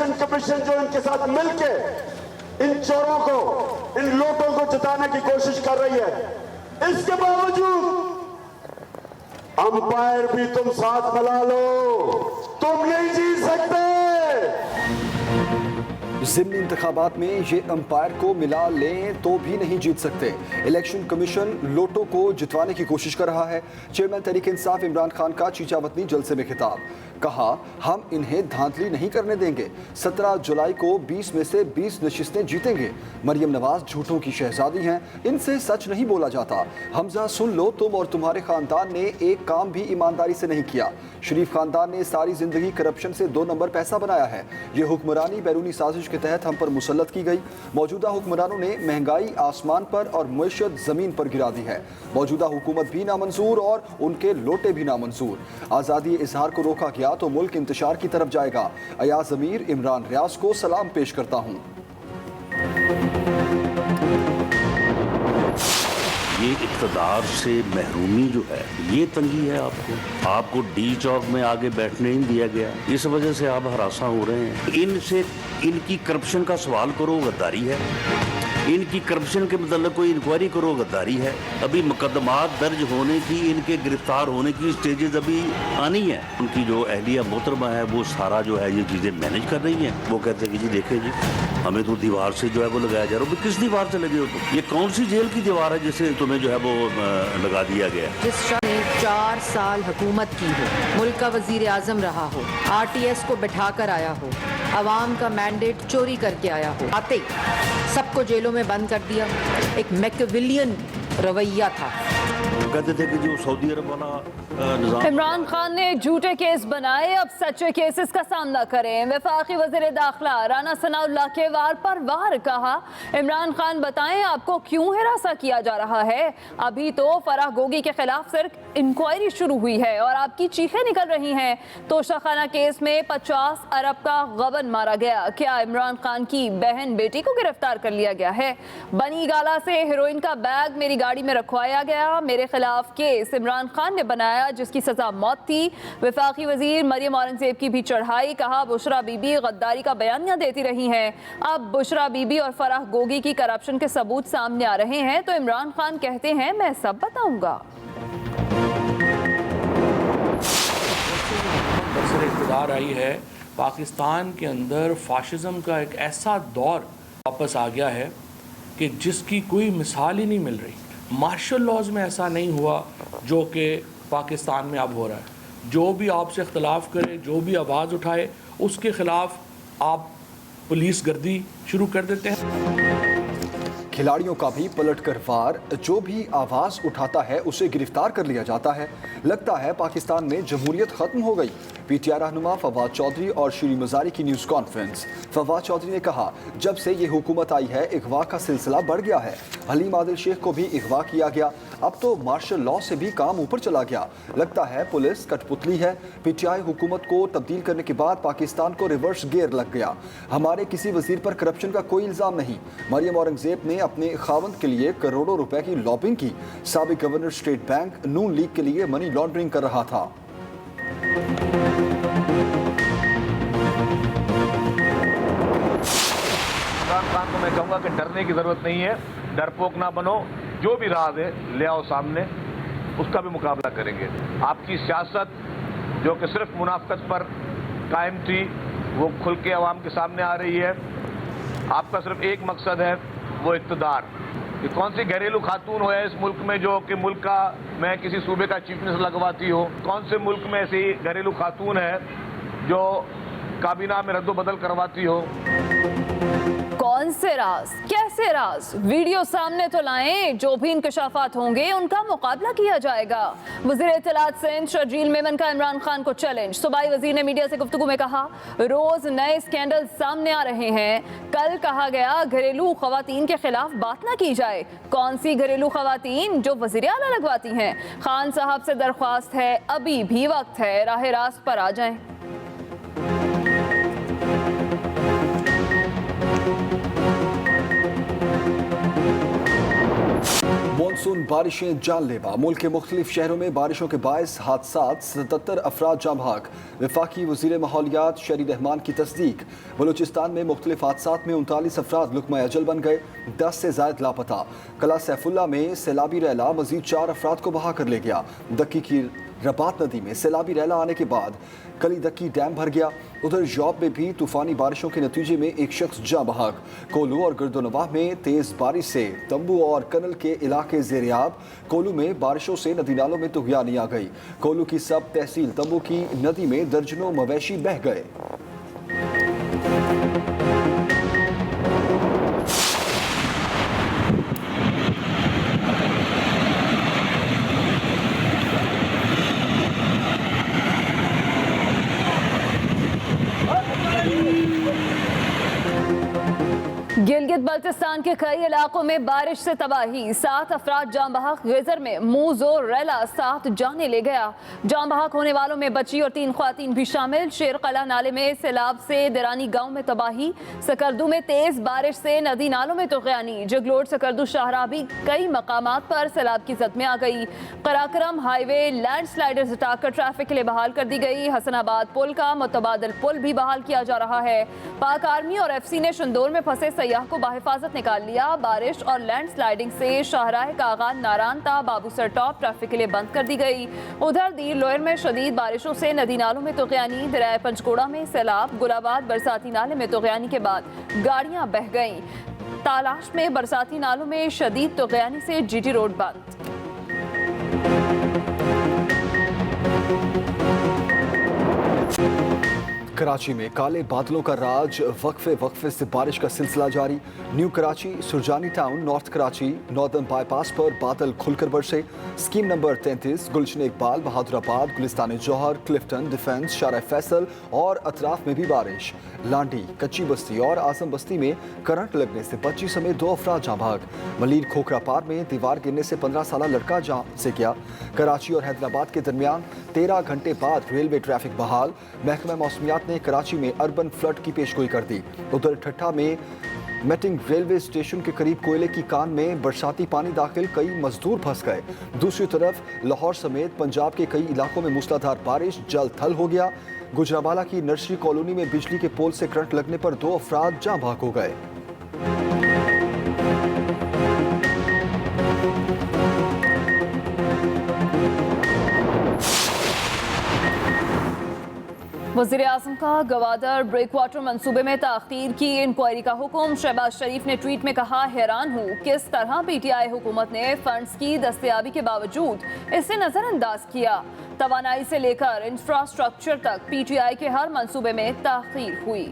Election commission जो इनके साथ मिलके इन चोरों को, इन लोटों को जिताने की कोशिश कर रही है, इसके बावजूद अंपायर भी तुम साथ मिला लो, तुम नहीं जीत सकते। ज़िमनी इंतखाबात में ये अंपायर को मिला लें तो भी नहीं जीत सकते। इलेक्शन कमीशन लोटो को जितवाने की कोशिश कर रहा है। चेयरमैन तहरीक इंसाफ इमरान खान का चीचावतनी जलसे में खिताब, कहा हम इन्हें धांधली नहीं करने देंगे। 17 जुलाई को 20 में से 20 नशिस्तें जीतेंगे। मरियम नवाज झूठों की शहजादी हैं, इनसे सच नहीं बोला जाता। हमजा सुन लो, तुम और तुम्हारे खानदान ने एक काम भी ईमानदारी से नहीं किया। शरीफ खानदान ने सारी जिंदगी करप्शन से 2 नंबर पैसा बनाया है। ये हुक्मरानी बैरूनी साजिश के तहत हम पर मुसल्लत की गई। मौजूदा हुक्मरानों ने महंगाई आसमान पर और मुईशत जमीन पर गिरा दी है। मौजूदा हुकूमत भी नामंजूर और उनके लोटे भी नामंजूर। आज़ादी इजहार को रोका गया तो मुल्क इंतशार की तरफ जाएगा। अयाज अमीर इमरान रियाज को सलाम पेश करता हूं। ये इक़्तिदार से महरूमी जो है, ये तंगी है। आपको डी चौक में आगे बैठने नहीं दिया गया, इस वजह से आप हरासा हो रहे हैं। इनसे इनकी करप्शन का सवाल करो, गद्दारी है। इनकी करप्शन के मतलब कोई इंक्वायरी करो, गद्दारी है। अभी मुकदमात दर्ज होने की, इनके गिरफ्तार होने की स्टेजेस अभी आनी है। उनकी जो अहलिया मोहतरमा है वो सारा जो है ये चीज़ें मैनेज कर रही हैं। वो कहते हैं कि जी देखें जी, हमें तो दीवार से जो है वो लगाया जा रहा है। किस दीवार से लगे हो तुम? ये कौन सी जेल की दीवार है जिसे तुम्हें जो है वो लगा दिया गया है? जिस शख्स ने 4 साल हुकूमत की हो, मुल्क का वजीर आजम रहा हो, RTS को बिठा कर आया हो, अवाम का मैंडेट चोरी करके आया हो, आते सबको जेलों में बंद कर दिया। एक मैकियावेलियन रवैया था। कहते थे कि जो सऊदी अरब वाला निज़ाम। इमरान खान ने झूठे केस बनाए, अब सच्चे केसेस का सामना करें। वफाकी वज़ीर दाखिला राना सनाउल्लाह के वार पर वार कहा, इमरान खान बताएं आपको क्यों हिरासा किया जा रहा है? अभी तो फराह गोगी के खिलाफ सिर्फ इंक्वायरी शुरू हुई है और आपकी चीखें निकल रही हैं। तोशाखाना केस में 50 अरब का गबन मारा गया। क्या इमरान खान की बहन बेटी को गिरफ्तार कर लिया गया है? बनी गाला से हेरोइन का बैग मेरी गाड़ी में रखवाया गया। मेरे खिलाफ केस इमरान खान ने बनाया जिसकी सजा मौत थी। वफाकी वजीर मरियम औरंगजेब की भी चढ़ाई, कहा बुशरा बीबी गद्दारी का बयानिया देती रही हैं। अब बुशरा बीबी और फराह गोगी की करप्शन के सबूत सामने आ रहे हैं तो इमरान खान कहते हैं मैं सब बताऊंगा। इक़्तिदार आई है, पाकिस्तान के अंदर फाशिज्म का एक ऐसा दौर वापस आ गया है कि जिसकी कोई मिसाल ही नहीं मिल रही। मार्शल लॉज में ऐसा नहीं हुआ जो कि पाकिस्तान में अब हो रहा है। जो भी आपसे इख्तलाफ करे, जो भी आवाज़ उठाए, उसके खिलाफ आप पुलिस गर्दी शुरू कर देते हैं। खिलाड़ियों का भी पलट कर वार, जो भी आवाज़ उठाता है उसे गिरफ्तार कर लिया जाता है। लगता है पाकिस्तान में जमहूरियत खत्म हो गई। PTI रहनुमा फवाद चौधरी और शीरी मज़ारी की न्यूज़ कॉन्फ्रेंस। फवाद चौधरी ने कहा जब से ये हुकूमत आई है अगवा का सिलसिला बढ़ गया है। हलीम आदिल शेख को भी अगवा किया गया, अब तो मार्शल लॉ से भी काम ऊपर चला गया। लगता है पुलिस कठपुतली है। PTI हुकूमत को तब्दील करने के बाद पाकिस्तान को रिवर्स गियर लग गया। हमारे किसी वजीर पर करप्शन का कोई इल्ज़ाम नहीं। मरियम औरंगजेब ने अपने खावंद के लिए करोड़ों रुपए की लॉबिंग की। साबिक गवर्नर स्टेट बैंक नून लीग के लिए मनी लॉन्ड्रिंग कर रहा था। इमरान खान को मैं कहूँगा कि डरने की ज़रूरत नहीं है, डरपोक ना बनो। जो भी राज है ले आओ सामने, उसका भी मुकाबला करेंगे। आपकी सियासत जो कि सिर्फ मुनाफकत पर कायम थी, वो खुल के अवाम के सामने आ रही है। आपका सिर्फ एक मकसद है, वो इक़्तिदार। कि कौन सी घरेलू खातून हो इस मुल्क में जो कि मुल्क का, मैं किसी सूबे का चीफ मिनिस्टर लगवाती हो? कौन से मुल्क में ऐसी घरेलू खातून है जो काबीना में रद्दो-बदल करवाती हो? कौन से राज, कैसे राज? वीडियो सामने तो लाएं, जो भी इंकशाफात होंगे उनका मुकाबला किया जाएगा। वज़ीर इत्तलात सिंध शर्जील मेमन का इमरान खान को चैलेंज। सूबाई वज़ीर ने मीडिया से गुफ्तगू में कहा रोज नए स्कैंडल सामने आ रहे हैं। कल कहा गया घरेलू खवातीन के खिलाफ बात ना की जाए। कौन सी घरेलू खवातीन जो वज़ीर आला लगवाती हैं? खान साहब से दरख्वास्त है, अभी भी वक्त है, राह रास्त पर आ जाएं। मॉनसून बारिशें जानलेवा। मुल्क के मुख्तलिफ शहरों में बारिशों के बायस हादसात, 77 अफराद जाँ बहक। वफाकी वज़ीर माहौलियात शरी रहमान की तस्दीक। बलूचिस्तान में मुख्तलिफ हादसात में 39 अफराद लुक़मा अजल बन गए, 10 से ज़ायद लापता। कला सैफुल्ला में सैलाबी रैला मज़ीद 4 अफराद को बहा कर ले गया। दक्की की रबात नदी में सैलाबी रैला आने के बाद कली दक्की डैम भर गया। उधर जॉब में भी तूफानी बारिशों के नतीजे में एक शख्स जाँ बहक। कोलू और गिरदोनवाह में तेज़ बारिश से तंबू और कनल के इलाके ज़ेरियाब। कोलू में बारिशों से नदी नालों में तुग़यानी आ गई। कोलू की सब तहसील तंबू की नदी में दर्जनों मवेशी बह गए। गिलगित बल्तिस्तान के कई इलाकों में बारिश से तबाही, 7 अफराद जाँ बहक। गैजर में मूजोर रैला 7 जाने ले गया। जाँ बहक होने वालों में बच्ची और 3 ख्वातीन भी शामिल। शेरकला नाले में सैलाब से दरानी गांव में तबाही। सकरदू में तेज बारिश से नदी नालों में तुग़यानी। जगलोट सकरदू शाहराह भी कई मकामात पर सैलाब की जद में आ गई। कराक्रम हाईवे लैंडस्लाइडर्स हटाकर ट्रैफिक के लिए बहाल कर दी गई। हसनाबाद पुल का मुतबादिल पुल भी बहाल किया जा रहा है। पाक आर्मी और FC ने शंदोर में फंसे सयाह को बाहिफाजत निकाल लिया। बारिश और लैंडस्लाइडिंग से शाहराह कागान नारान ता बाबूसर टॉप ट्रैफिक के लिए बंद कर दी गई। उधर दीर लोयर में शदीद बारिशों से नदी नालों में तुग़यानी। दरिया पंचकोड़ा में सैलाब। गुलाबाद बरसाती नाले में तुग़यानी के बाद गाड़ियां बह गईं। तालाश में बरसाती नालों में शदीद तुग़यानी से GT रोड बंद। कराची में काले बादलों का राज, वक्फे से बारिश का सिलसिला जारी। New Karachi, Surjani town, north Karachi, northern bypass पर बादल खुलकर बरसे। स्कीम नंबर 33, गुलशन इकबाल, बहादुराबाद, गुलिस्तान जौहर, क्लिफ्टन, डिफेंस, शारा फैसल और अतराफ में भी बारिश। लांडी, कच्ची बस्ती और आजम बस्ती में करंट लगने से बच्ची समेत 2 अफराद जाँ बहक। मलीर खोखरा पार में दीवार गिरने से 15 साल लड़का जान से गया। कराची और हैदराबाद के दरमियान 13 घंटे बाद रेलवे ट्रैफिक बहाल। महकमा मौसमियात ने कराची में अर्बन फ्लड की पेशगोई कर दी। उधर ठट्ठा में मेटिंग रेलवे स्टेशन के करीब कोयले की कान में बरसाती पानी दाखिल, कई मजदूर फंस गए। दूसरी तरफ लाहौर समेत पंजाब के कई इलाकों में मूसलाधार बारिश, जल थल हो गया। गुजरावाला की नर्सरी कॉलोनी में बिजली के पोल से करंट लगने पर 2 अफराद जाँ बहक हो गए। वज़ीर आज़म का गवादर ब्रेक वाटर मंसूबे में ताख़ीर की इंक्वायरी का हुक्म। शहबाज शरीफ ने ट्वीट में कहा, हैरान हूँ किस तरह PTI हुकूमत ने फंड्स की दस्तयाबी के बावजूद इसे नज़रअंदाज किया। तवानाई से लेकर इंफ्रास्ट्रक्चर तक PTI के हर मंसूबे में ताख़ीर हुई।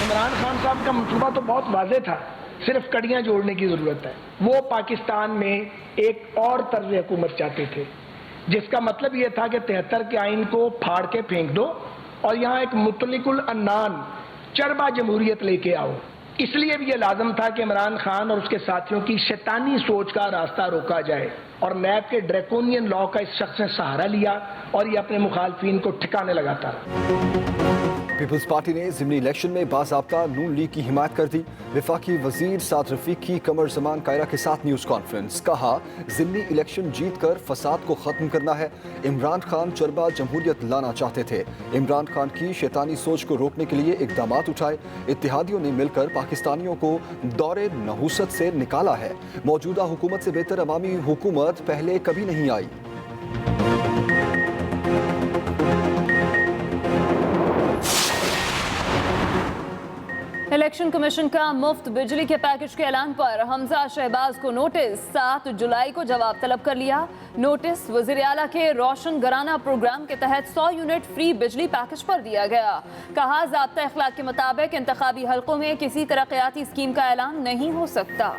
इमरान खान साहब का मंसूबा तो बहुत वाज़ेह था, सिर्फ कड़ियाँ जोड़ने की ज़रूरत है। वो पाकिस्तान में एक और तर्ज हुकूमत चाहते थे, जिसका मतलब ये था कि 73 के आइन को फाड़ के फेंक दो और यहाँ एक मुतलिकुल अन्नान चरबा जमहूरियत लेके आओ। इसलिए भी ये लाजम था कि इमरान खान और उसके साथियों की शैतानी सोच का रास्ता रोका जाए और नैब के ड्रैकोनियन लॉ का इस शख्स ने सहारा लिया और ये अपने मुखालफिन को ठिकाने लगाता रहा। पीपल्स पार्टी ने ज़िमनी इलेक्शन में बाज़ाब्ता नून लीग की हिमायत कर दी। वफाकी वजीर साद रफीक की कमर जमान कायरा के साथ न्यूज़ कॉन्फ्रेंस। कहा, ज़िमनी इलेक्शन जीत कर फसाद को ख़त्म करना है। इमरान खान चरबा जमहूरियत लाना चाहते थे। इमरान खान की शैतानी सोच को रोकने के लिए इक़दामात उठाए। इत्तेहादियों ने मिलकर पाकिस्तानियों को दौरे नहूसत से निकाला है। मौजूदा हुकूमत से बेहतर अवामी हुकूमत पहले कभी नहीं आई। इलेक्शन कमीशन का मुफ्त बिजली के पैकेज के ऐलान पर हमजा शहबाज को नोटिस। 7 जुलाई को जवाब तलब कर लिया। नोटिस वज़ीर आला के रोशन घराना प्रोग्राम के तहत 100 यूनिट फ्री बिजली पैकेज पर दिया गया। कहा, ज़ाब्ता इखलाक के मुताबिक इंतखाबी हल्कों में किसी तरक्याती स्कीम का ऐलान नहीं हो सकता।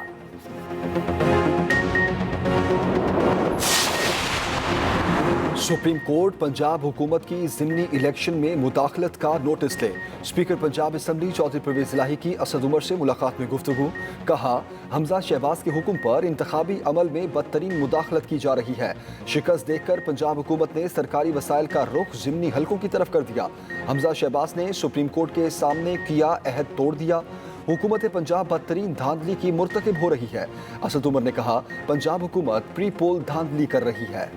सुप्रीम कोर्ट पंजाब हुकूमत की ज़िमनी इलेक्शन में मुदाखलत का नोटिस ले। स्पीकर पंजाब असम्बली चौधरी परवेज इलाही की असद उमर से मुलाकात में गुफ्तगू। कहा, हमजा शहबाज के हुक्म पर इंतखाबी अमल में बदतरीन मुदाखलत की जा रही है। शिकस्त देखकर पंजाब हुकूमत ने सरकारी वसाइल का रुख ज़िमनी हलकों की तरफ कर दिया। हमजा शहबाज ने सुप्रीम कोर्ट के सामने किया अहद तोड़ दिया। हुकूमत पंजाब बदतरीन धांधली की मुर्तकिब हो रही है। असद उमर ने कहा, पंजाब हुकूमत प्री पोल धांधली कर रही है।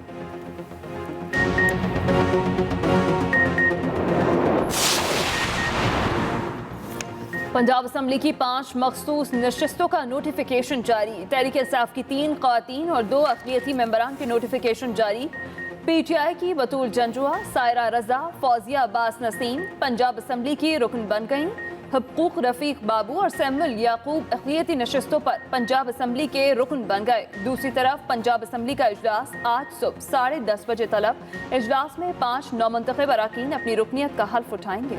पंजाब असम्बली की 5 मखसूस नशिस्तों का नोटिफिकेशन जारी। तहरीक इंसाफ की 3 ख़वातीन और 2 अक़लियती मेंबरान के नोटिफिकेशन जारी। PTI की बतूल जंजुआ, सायरा रजा, फौजिया अब्बास नसीम पंजाब असम्बली की रुकन बन गईं। हक़ूक़ रफ़ीक बाबू और सैमुल याकूब अक़लियती नशिस्तों पर पंजाब असम्बली के रुकन बन गए। दूसरी तरफ पंजाब असम्बली का इजलास आज सुबह 10:30 बजे तलब। इजलास में 5 नौमुंतखब अरकान अपनी रुकनीत का हल्फ उठाएंगे।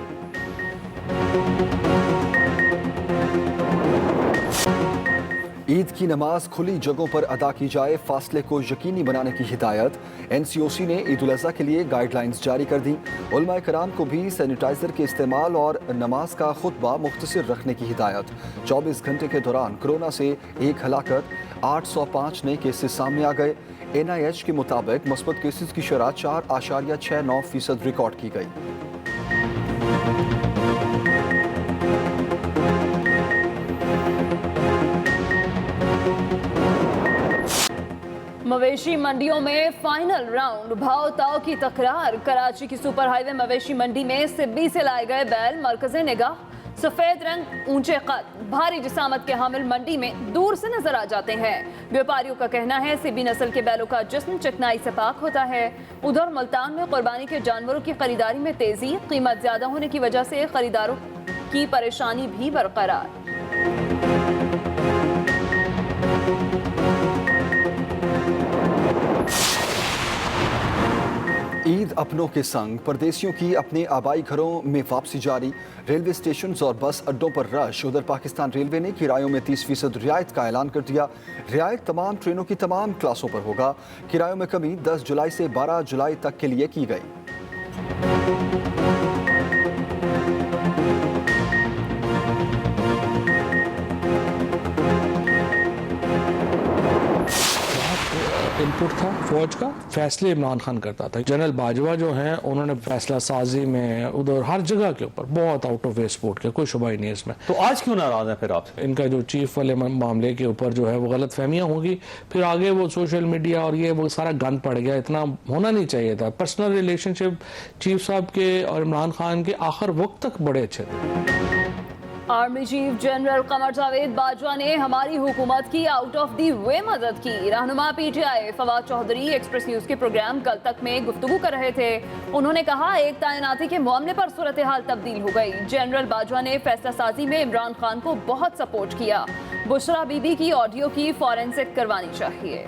ईद की नमाज खुली जगहों पर अदा की जाए, फासले को यकीनी बनाने की हिदायत। NCOC ने ईद उल अज़हा के लिए गाइडलाइंस जारी कर दी। उलमा कराम को भी सैनिटाइजर के इस्तेमाल और नमाज का खुतबा मुख्तसर रखने की हिदायत। 24 घंटे के दौरान कोरोना से 1 हलाकत, 805 नए केसेस सामने आ गए। NIH के मुताबिक मुस्बत केसेस की शरह 4.69% रिकॉर्ड की गई। मवेशी मंडियों में फाइनल राउंड, भाव ताव की तकरार। कराची की सुपर हाईवे मवेशी मंडी में सिब्बी से लाए गए बैल मरकज़े निगाह। सफेद रंग, ऊंचे कद, भारी जिसामत के हामिल मंडी में दूर से नजर आ जाते हैं। व्यापारियों का कहना है सिब्बी नस्ल के बैलों का जिस्म चिकनाई से पाक होता है। उधर मुल्तान में कुर्बानी के जानवरों की खरीदारी में तेजी, कीमत ज्यादा होने की वजह से खरीदारों की परेशानी भी बरकरार। ईद अपनों के संग, परदेसियों की अपने आबाई घरों में वापसी जारी। रेलवे स्टेशन और बस अड्डों पर रश। उधर पाकिस्तान रेलवे ने किरायों में 30% रियायत का ऐलान कर दिया। रियायत तमाम ट्रेनों की तमाम क्लासों पर होगा। किरायों में कमी 10 जुलाई से 12 जुलाई तक के लिए की गई। इनपुट था फौज का, फैसले इमरान खान करता था। जनरल बाजवा जो हैं उन्होंने फैसला साजी में उधर हर जगह के ऊपर बहुत आउट ऑफ वे सपोर्ट किया, कोई शुबा ही नहीं है इसमें। तो आज क्यों नाराज है फिर आपसे? इनका जो चीफ वाले मामले के ऊपर जो है वो गलत फहमियाँ होंगी, फिर आगे वो सोशल मीडिया और ये वो सारा गंद पड़ गया। इतना होना नहीं चाहिए था। पर्सनल रिलेशनशिप चीफ साहब के और इमरान खान के आखिर वक्त तक बड़े अच्छे थे। Army chief general Qamar Javed Bajwa ने हमारी हुकूमत की आउट ऑफ दी वे मदद की। रहनुमा PTI Fawad Chaudhry express news के प्रोग्राम कल तक में गुफ्तगू कर रहे थे। उन्होंने कहा, एक तैनाती के मामले पर सूरत हाल तब्दील हो गई। जनरल बाजवा ने फैसला साजी में इमरान खान को बहुत सपोर्ट किया। बुशरा बीबी की ऑडियो की फॉरेंसिक करवानी चाहिए।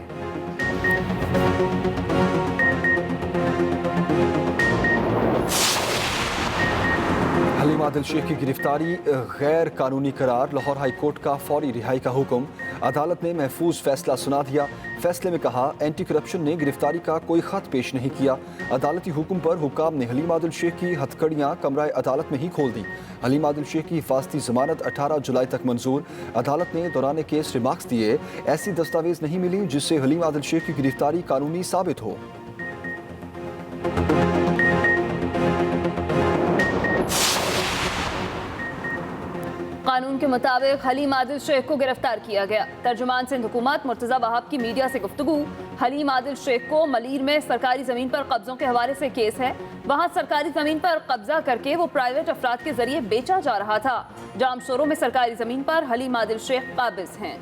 हलीम आदिल शेख की गिरफ्तारी गैर कानूनी करार। लाहौर हाई कोर्ट का फौरी रिहाई का हुक्म। अदालत ने महफूज फैसला सुना दिया। फैसले में कहा, एंटी करप्शन ने गिरफ्तारी का कोई खत पेश नहीं किया। अदालती हुक्म पर हुक्काम ने हलीम आदिल शेख की हथकड़ियां कमरा अदालत में ही खोल दी। हलीम आदिल शेख की हिफाजती जमानत 18 जुलाई तक मंजूर। अदालत ने दौरान केस रिमार्क्स दिए, ऐसी दस्तावेज नहीं मिली जिससे हलीम आदिल शेख की गिरफ्तारी कानूनी साबित हो। कानून के मुताबिक हलीम आदिल शेख को गिरफ्तार किया गया। तर्जुमान सिंध हुकूमत मुर्तजा वहाब की मीडिया से गुफ्तगू। हलीम आदिल शेख को मलीर में सरकारी जमीन पर कब्जों के हवाले से केस है। वहां सरकारी जमीन पर कब्जा करके वो प्राइवेट अफराद के जरिए बेचा जा रहा था। जामशोरों में सरकारी जमीन पर हलीम आदिल शेख काबिज हैं।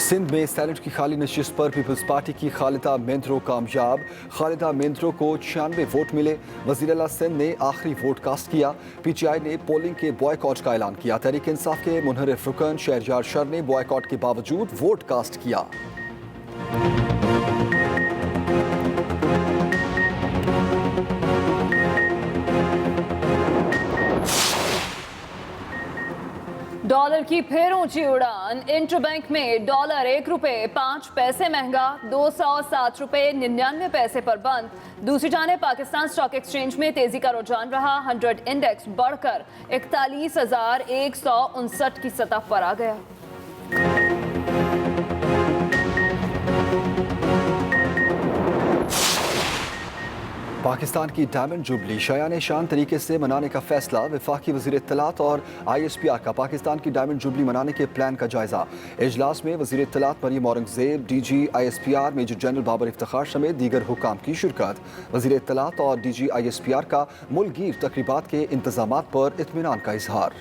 सिंध में सैनेट की खाली नशिस्त पर पीपल्स पार्टी की खालिदा मेंद्रो कामयाब। खालिदा मेंद्रो को 96 वोट मिले। वज़ीर आला सिंध ने आखिरी वोट कास्ट किया। PTI ने पोलिंग के बॉयकॉट का ऐलान किया। तहरीक इंसाफ के मुनहरिफ रुकन शहरयार शर ने बॉयकॉट के बावजूद वोट कास्ट किया। डॉलर की फिर ऊंची उड़ान। इंटरबैंक में डॉलर 1 रुपए 5 पैसे महंगा, 207 रुपए 99 पैसे पर बंद। दूसरी जानिब पाकिस्तान स्टॉक एक्सचेंज में तेजी का रुझान रहा। 100 इंडेक्स बढ़कर 41,159 की सतह पर आ गया। पाकिस्तान की डायमंड जुबली शायान शान तरीके से मनाने का फैसला। वफाकी वज़ीर इत्तलात और ISPR का पाकिस्तान की डायमंड जुबली मनाने के प्लान का जायजा। इजलास में वज़ीर इत्तलात Maryam Aurangzeb, DG ISPR major general Babar Iftikhar समेत दीगर हुकाम की शिरकत। वज़ीर इत्तलात और DG ISPR का मुल्कगीर तकरीबात के इंतजामात पर इत्मीनान का इजहार।